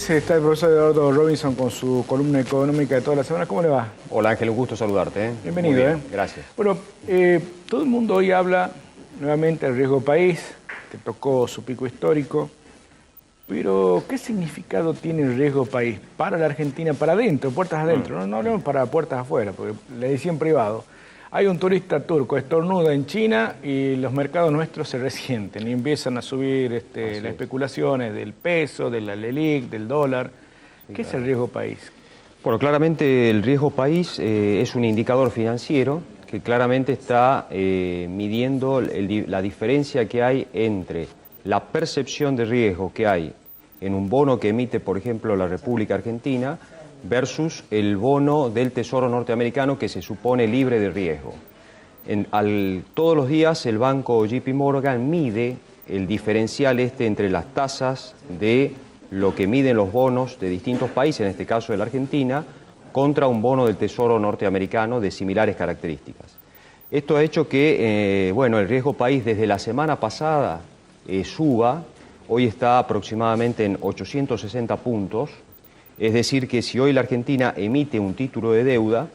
Está el profesor Eduardo Robinson con su columna económica de toda la semana. ¿Cómo le va? Hola Ángel, un gusto saludarte. Bienvenido. Muy bien, gracias. Bueno, todo el mundo hoy habla nuevamente del riesgo país, que tocó su pico histórico, pero ¿qué significado tiene el riesgo país para la Argentina, para adentro, puertas adentro? No hablemos para puertas afuera, porque le decía en privado. Hay un turista turco, estornuda en China y los mercados nuestros se resienten y empiezan a subir las especulaciones del peso, de la LELIQ, del dólar. ¿Qué es el riesgo país? Bueno, claramente el riesgo país es un indicador financiero que claramente está midiendo la diferencia que hay entre la percepción de riesgo que hay en un bono que emite, por ejemplo, la República Argentina, versus el bono del Tesoro norteamericano que se supone libre de riesgo. Todos los días el banco JP Morgan mide el diferencial entre las tasas de lo que miden los bonos de distintos países, en este caso de la Argentina, contra un bono del Tesoro norteamericano de similares características. Esto ha hecho que el riesgo país desde la semana pasada suba, hoy está aproximadamente en 860 puntos, es decir que si hoy la Argentina emite un título de deuda,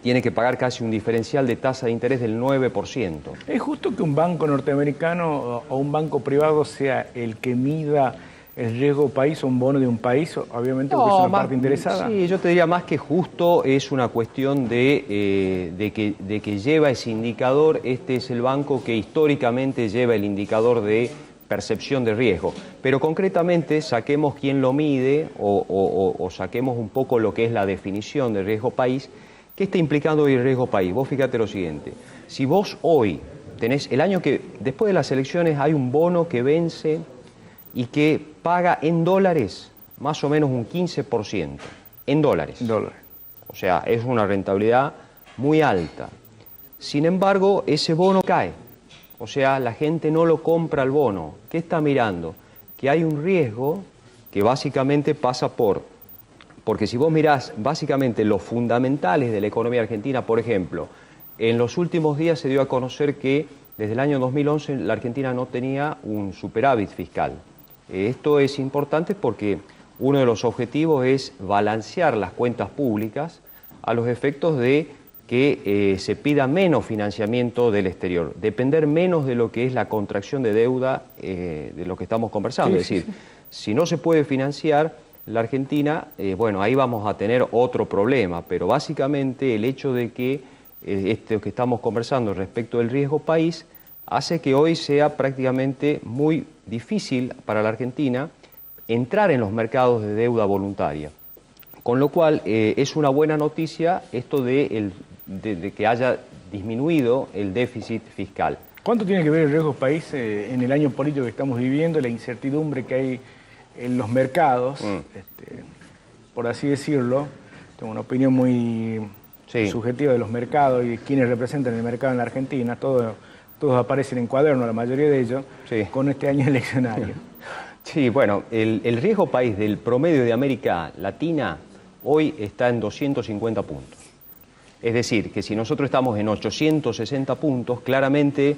tiene que pagar casi un diferencial de tasa de interés del 9%. ¿Es justo que un banco norteamericano o un banco privado sea el que mida el riesgo país o un bono de un país? Obviamente porque es una parte interesada. Sí, yo te diría más que justo es una cuestión de que lleva ese indicador. Este es el banco que históricamente lleva el indicador de percepción de riesgo, pero concretamente saquemos quién lo mide o saquemos un poco lo que es la definición de riesgo país. ¿Qué está implicando hoy el riesgo país? Vos fíjate lo siguiente, si vos hoy tenés el año que después de las elecciones hay un bono que vence y que paga en dólares más o menos un 15%, en dólares. O sea, es una rentabilidad muy alta. Sin embargo, ese bono cae. O sea, la gente no lo compra el bono. ¿Qué está mirando? Que hay un riesgo que básicamente pasa porque si vos mirás básicamente los fundamentales de la economía argentina, por ejemplo, en los últimos días se dio a conocer que desde el año 2011 la Argentina no tenía un superávit fiscal. Esto es importante porque uno de los objetivos es balancear las cuentas públicas a los efectos de que se pida menos financiamiento del exterior, depender menos de lo que es la contracción de deuda de lo que estamos conversando. Es decir, si no se puede financiar la Argentina, ahí vamos a tener otro problema, pero básicamente el hecho de que esto que estamos conversando respecto del riesgo país hace que hoy sea prácticamente muy difícil para la Argentina entrar en los mercados de deuda voluntaria. Con lo cual es una buena noticia esto de que haya disminuido el déficit fiscal. ¿Cuánto tiene que ver el riesgo país en el año político que estamos viviendo, la incertidumbre que hay en los mercados? Por así decirlo, tengo una opinión muy subjetiva de los mercados y de quienes representan el mercado en la Argentina, todos aparecen en cuaderno, la mayoría de ellos, con este año eleccionario. Sí, bueno, el riesgo país del promedio de América Latina hoy está en 250 puntos. Es decir, que si nosotros estamos en 860 puntos, claramente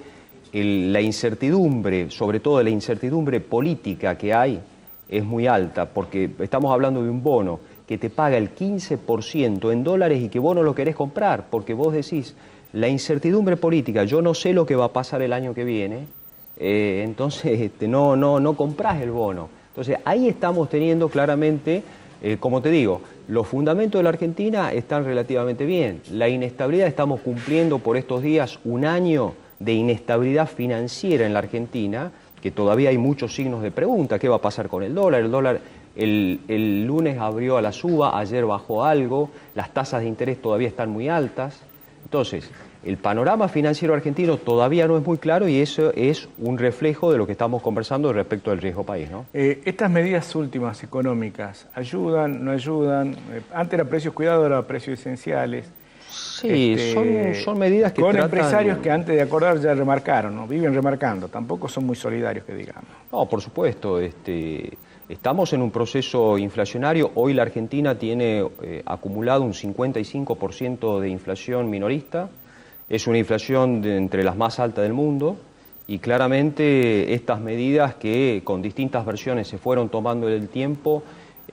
la incertidumbre, sobre todo la incertidumbre política que hay, es muy alta, porque estamos hablando de un bono que te paga el 15% en dólares y que vos no lo querés comprar, porque vos decís, la incertidumbre política, yo no sé lo que va a pasar el año que viene, entonces no comprás el bono. Entonces ahí estamos teniendo claramente, como te digo, los fundamentos de la Argentina están relativamente bien. La inestabilidad, estamos cumpliendo por estos días un año de inestabilidad financiera en la Argentina, que todavía hay muchos signos de pregunta. ¿Qué va a pasar con el dólar? El dólar el lunes abrió a la suba, ayer bajó algo, las tasas de interés todavía están muy altas. Entonces, el panorama financiero argentino todavía no es muy claro y eso es un reflejo de lo que estamos conversando respecto del riesgo país, ¿no? Estas medidas últimas económicas, ¿ayudan, no ayudan? Antes era precios cuidados, ahora precios esenciales. Sí, son medidas que con empresarios que antes de acordar ya remarcaron, ¿no? Viven remarcando, tampoco son muy solidarios, que digamos. No, por supuesto. Estamos en un proceso inflacionario. Hoy la Argentina tiene acumulado un 55% de inflación minorista. Es una inflación entre las más altas del mundo y claramente estas medidas que con distintas versiones se fueron tomando en el tiempo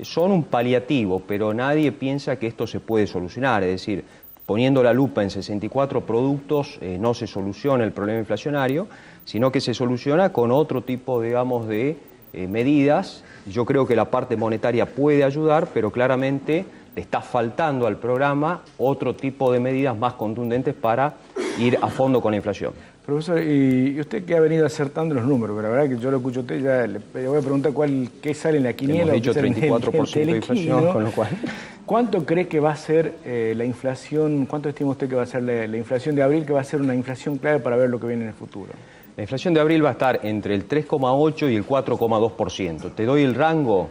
son un paliativo, pero nadie piensa que esto se puede solucionar. Es decir, poniendo la lupa en 64 productos no se soluciona el problema inflacionario, sino que se soluciona con otro tipo, digamos, de medidas. Yo creo que la parte monetaria puede ayudar, pero claramente le está faltando al programa otro tipo de medidas más contundentes para ir a fondo con la inflación. Profesor, y usted que ha venido acertando los números, pero la verdad que yo lo escucho a usted, ya le voy a preguntar qué sale en la quiniela. Hemos dicho 34% de inflación, ¿no? con lo cual... ¿Cuánto cree que va a ser la inflación, cuánto estima usted que va a ser la inflación de abril, que va a ser una inflación clave para ver lo que viene en el futuro? La inflación de abril va a estar entre el 3,8 y el 4,2%. Te doy el rango,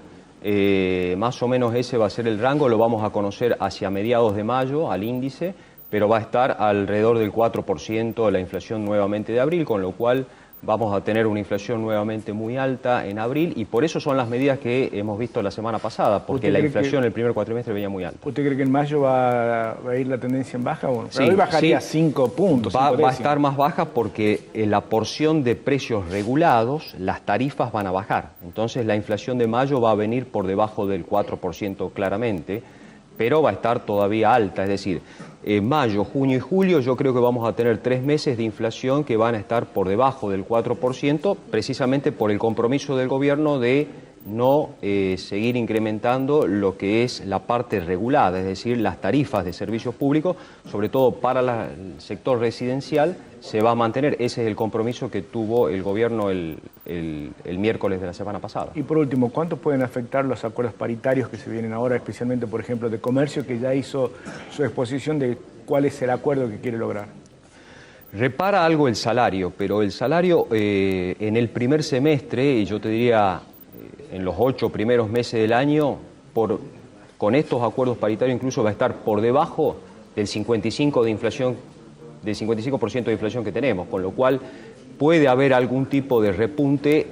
más o menos ese va a ser el rango, lo vamos a conocer hacia mediados de mayo al índice, pero va a estar alrededor del 4% de la inflación nuevamente de abril, con lo cual vamos a tener una inflación nuevamente muy alta en abril, y por eso son las medidas que hemos visto la semana pasada, porque la inflación el primer cuatrimestre venía muy alta. ¿Usted cree que en mayo va a ir la tendencia en baja? Bueno, sí, hoy bajaría 5 puntos. Va a estar más baja porque la porción de precios regulados, las tarifas van a bajar. Entonces la inflación de mayo va a venir por debajo del 4% claramente, pero va a estar todavía alta, es decir, mayo, junio y julio yo creo que vamos a tener 3 meses de inflación que van a estar por debajo del 4%, precisamente por el compromiso del gobierno de no seguir incrementando lo que es la parte regulada, es decir, las tarifas de servicios públicos, sobre todo para el sector residencial, se va a mantener. Ese es el compromiso que tuvo el gobierno el miércoles de la semana pasada. Y por último, ¿cuánto pueden afectar los acuerdos paritarios que se vienen ahora, especialmente, por ejemplo, de comercio, que ya hizo su exposición de cuál es el acuerdo que quiere lograr? Repara algo el salario, pero el salario en el primer semestre, y yo te diría en los 8 primeros meses del año, con estos acuerdos paritarios incluso va a estar por debajo del 55% de inflación, del 55% de inflación que tenemos, con lo cual puede haber algún tipo de repunte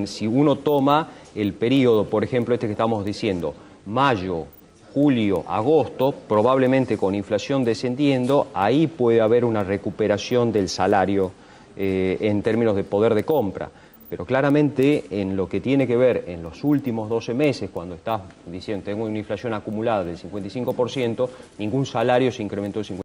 si uno toma el periodo, por ejemplo, este que estamos diciendo, mayo, julio, agosto, probablemente con inflación descendiendo, ahí puede haber una recuperación del salario en términos de poder de compra. Pero claramente en lo que tiene que ver en los últimos 12 meses, cuando estás diciendo tengo una inflación acumulada del 55%, ningún salario se incrementó el 55%.